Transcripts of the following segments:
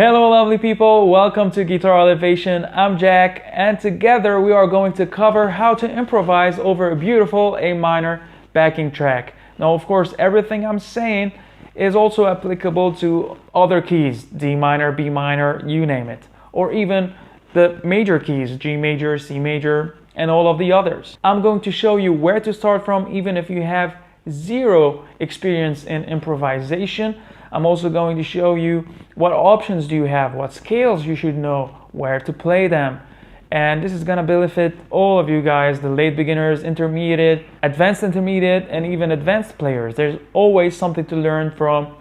Hello lovely people, welcome to Guitar Elevation. I'm Jack and together we are going to cover how to improvise over a beautiful A minor backing track. Now of course everything I'm saying is also applicable to other keys, D minor, B minor, you name it, or even the major keys, G major, C major, and all of the others. I'm going to show you where to start from even if you have zero experience in improvisation. I'm also going to show you what options do you have, what scales you should know, where to play them. And this is going to benefit all of you guys, the late beginners, intermediate, advanced intermediate, and even advanced players. There's always something to learn from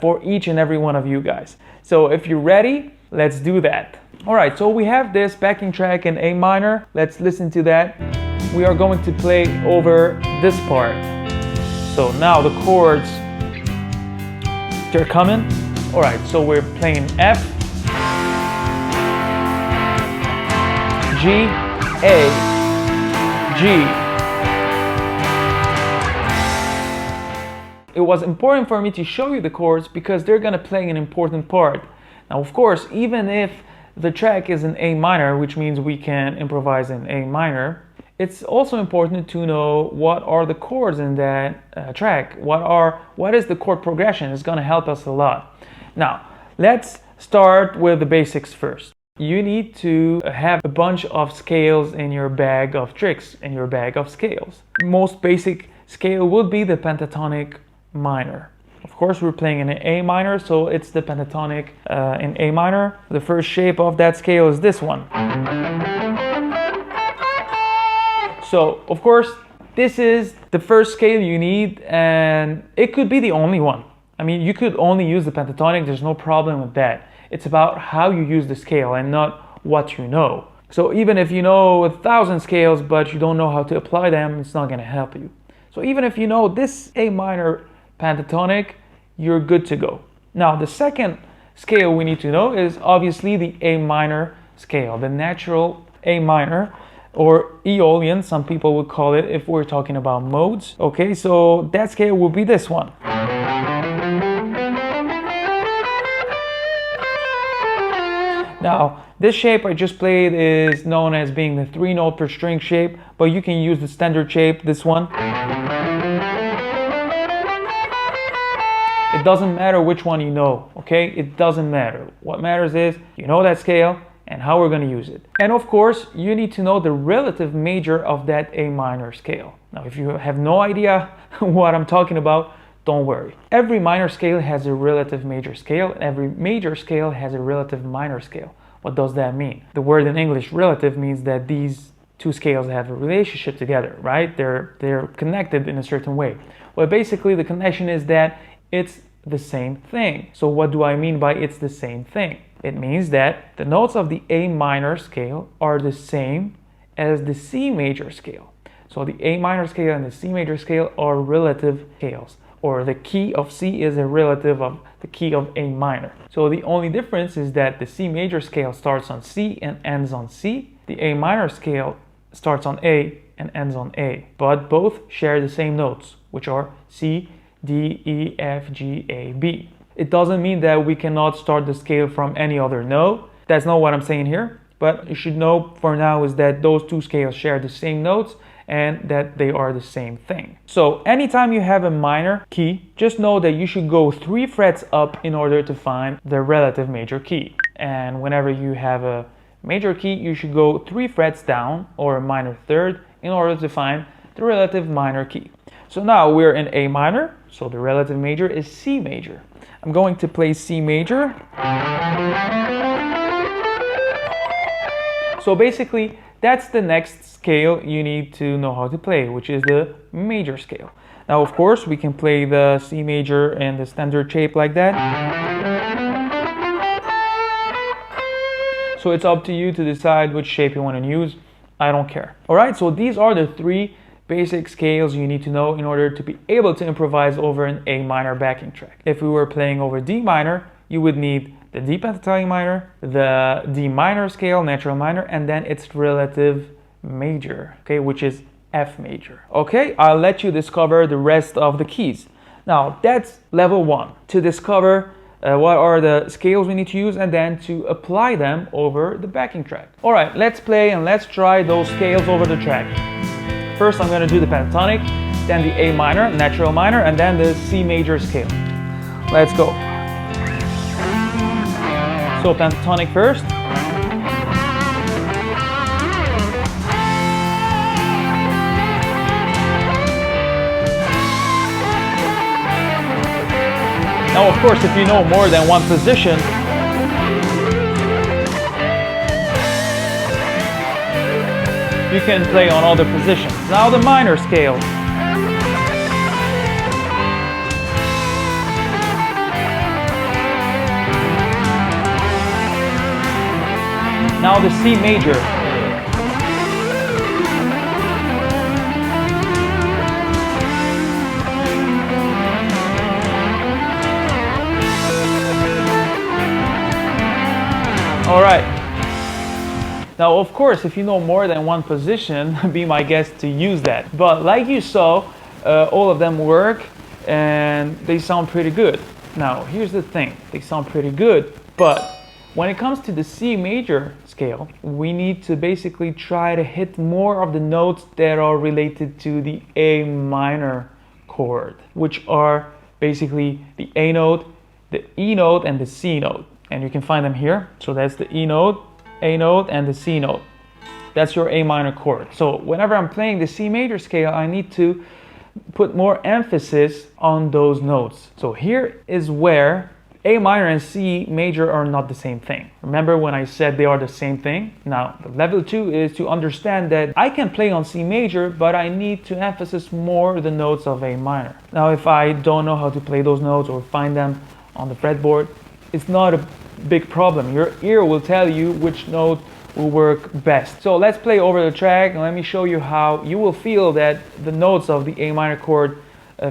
for each and every one of you guys. So if you're ready, let's do that. All right, so we have this backing track in A minor. Let's listen to that. We are going to play over this part. So now the chords, they're coming. All right, so we're playing F, G, A, G. It was important for me to show you the chords because they're gonna play an important part. Now, of course, even if the track is in A minor, which means we can improvise in A minor, it's also important to know what are the chords in that track. What is the chord progression? It's going to help us a lot. Now, let's start with the basics first. You need to have a bunch of scales in your bag of tricks, in your bag of scales. Most basic scale would be the pentatonic minor. Of course, we're playing in an A minor, so it's the pentatonic in A minor. The first shape of that scale is this one. So, of course, this is the first scale you need, and it could be the only one. I mean, you could only use the pentatonic, there's no problem with that. It's about how you use the scale and not what you know. So even if you know 1,000 scales, but you don't know how to apply them, it's not gonna help you. So even if you know this A minor pentatonic, you're good to go. Now, the second scale we need to know is obviously the A minor scale, the natural A minor, or Aeolian, some people would call it if we're talking about modes. Okay, so that scale will be this one. Now, this shape I just played is known as being the 3-note per string shape, but you can use the standard shape, this one. It doesn't matter which one you know, okay? It doesn't matter. What matters is you know that scale and how we're going to use it. And of course, you need to know the relative major of that A minor scale. Now, if you have no idea what I'm talking about, don't worry. Every minor scale has a relative major scale, and every major scale has a relative minor scale. What does that mean? The word in English, relative, means that these two scales have a relationship together, right? They're connected in a certain way. Well, basically, the connection is that it's the same thing. So what do I mean by it's the same thing? It means that the notes of the A minor scale are the same as the C major scale. So the A minor scale and the C major scale are relative scales, or the key of C is a relative of the key of A minor. So the only difference is that the C major scale starts on C and ends on C. The A minor scale starts on A and ends on A, but both share the same notes, which are C, D, E, F, G, A, B. It doesn't mean that we cannot start the scale from any other note. That's not what I'm saying here, but you should know for now is that those two scales share the same notes and that they are the same thing. So anytime you have a minor key, just know that you should go 3 frets up in order to find the relative major key. And whenever you have a major key, you should go 3 frets down, or a minor third, in order to find the relative minor key. So now we're in A minor, so the relative major is C major. I'm going to play C major. So basically, that's the next scale you need to know how to play, which is the major scale. Now, of course, we can play the C major in the standard shape like that. So it's up to you to decide which shape you want to use. I don't care. All right, so these are the 3 basic scales you need to know in order to be able to improvise over an A minor backing track. If we were playing over D minor, you would need the D pentatonic minor, the D minor scale, natural minor, and then its relative major, okay, which is F major. Okay, I'll let you discover the rest of the keys. Now, that's level 1, to discover what are the scales we need to use, and then to apply them over the backing track. All right, let's play and let's try those scales over the track. First, I'm going to do the pentatonic, then the A minor, natural minor, and then the C major scale. Let's go. So pentatonic first. Now, of course, if you know more than one position, you can play on other positions. Now the minor scale. Now the C major. All right. Now, of course, if you know more than one position, be my guest to use that. But like you saw, all of them work and they sound pretty good. Now, here's the thing. They sound pretty good, but when it comes to the C major scale, we need to basically try to hit more of the notes that are related to the A minor chord, which are basically the A note, the E note, and the C note. And you can find them here. So that's the E note, A note, and the C note. That's your A minor chord. So whenever I'm playing the C major scale, I need to put more emphasis on those notes. So here is where A minor and C major are not the same thing. Remember when I said they are the same thing? Now, the level 2 is to understand that I can play on C major, but I need to emphasize more the notes of A minor. Now, if I don't know how to play those notes or find them on the fretboard, it's not a big problem. Your ear will tell you which note will work best. So let's play over the track and let me show you how you will feel that the notes of the A minor chord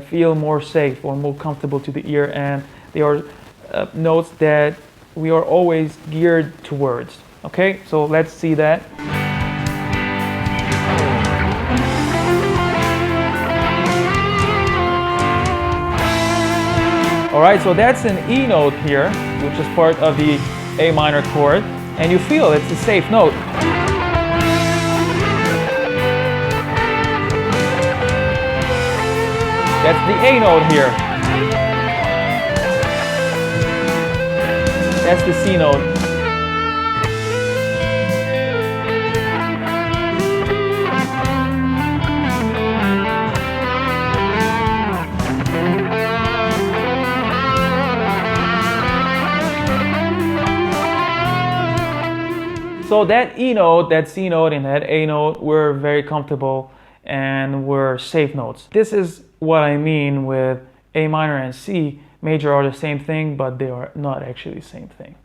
feel more safe or more comfortable to the ear, and they are notes that we are always geared towards. Okay, so let's see that. All right, so that's an E note here, which is part of the A minor chord, and you feel it's a safe note. That's the A note here. That's the C note. So that E note, that C note, and that A note were very comfortable and were safe notes. This is what I mean with A minor and C major are the same thing, but they are not actually the same thing.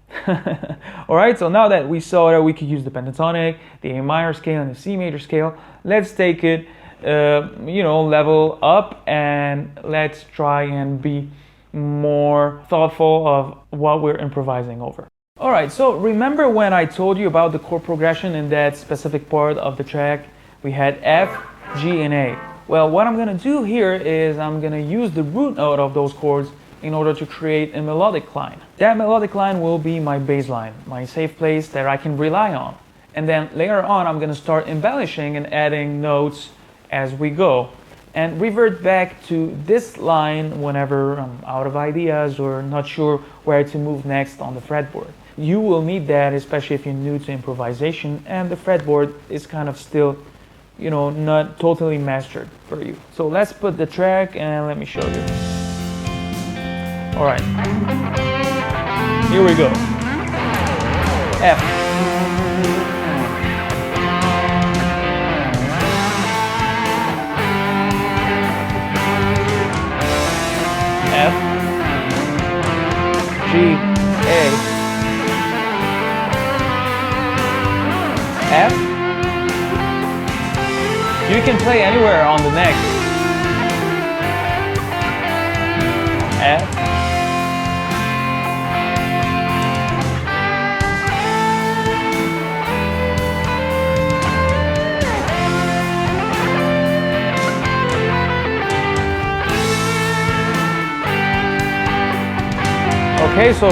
Alright, so now that we saw that we could use the pentatonic, the A minor scale, and the C major scale, let's take it, level up, and let's try and be more thoughtful of what we're improvising over. Alright, so remember when I told you about the chord progression in that specific part of the track? We had F, G, and A. Well, what I'm going to do here is I'm going to use the root note of those chords in order to create a melodic line. That melodic line will be my bass line, my safe place that I can rely on. And then later on, I'm going to start embellishing and adding notes as we go, and revert back to this line whenever I'm out of ideas or not sure where to move next on the fretboard. You will need that, especially if you're new to improvisation and the fretboard is kind of still, not totally mastered for you. So let's put the track and let me show you. All right, here we go. F. F, G, A, F. You can play anywhere on the neck. F. Okay, so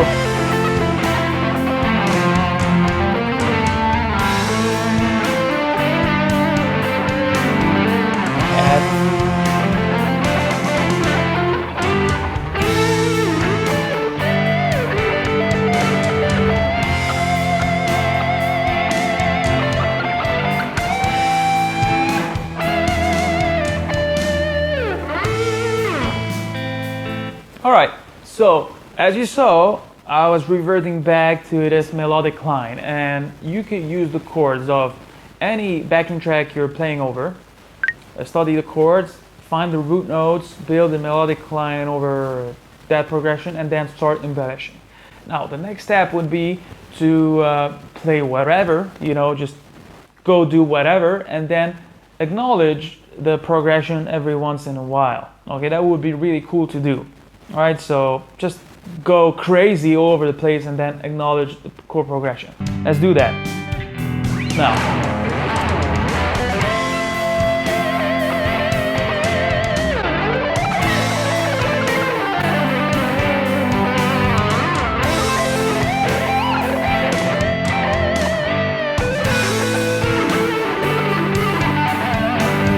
all right, so as you saw, I was reverting back to this melodic line, and you could use the chords of any backing track you're playing over. Study the chords, find the root notes, build a melodic line over that progression, and then start embellishing. Now, the next step would be to play whatever, just go do whatever, and then acknowledge the progression every once in a while. Okay, that would be really cool to do. All right, so just go crazy all over the place and then acknowledge the chord progression. Let's do that. Now,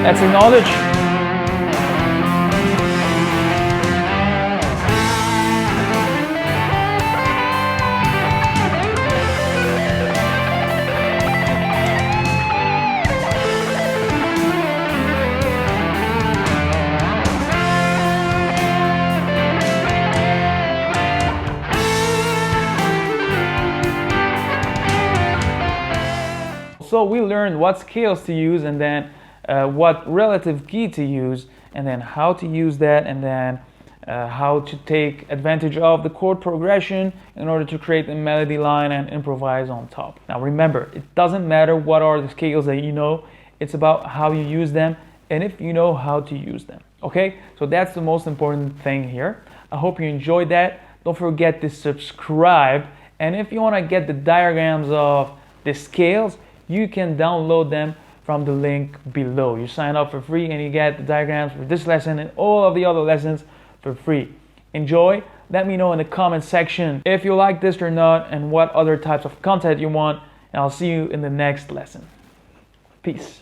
let's acknowledge. So we learned what scales to use, and then what relative key to use, and then how to use that, and then how to take advantage of the chord progression in order to create a melody line and improvise on top. Now remember, it doesn't matter what are the scales that you know, it's about how you use them and if you know how to use them. Okay, so that's the most important thing here. I hope you enjoyed that. Don't forget to subscribe, and if you want to get the diagrams of the scales, you can download them from the link below. You sign up for free and you get the diagrams for this lesson and all of the other lessons for free. Enjoy. Let me know in the comment section if you like this or not and what other types of content you want, and I'll see you in the next lesson. Peace.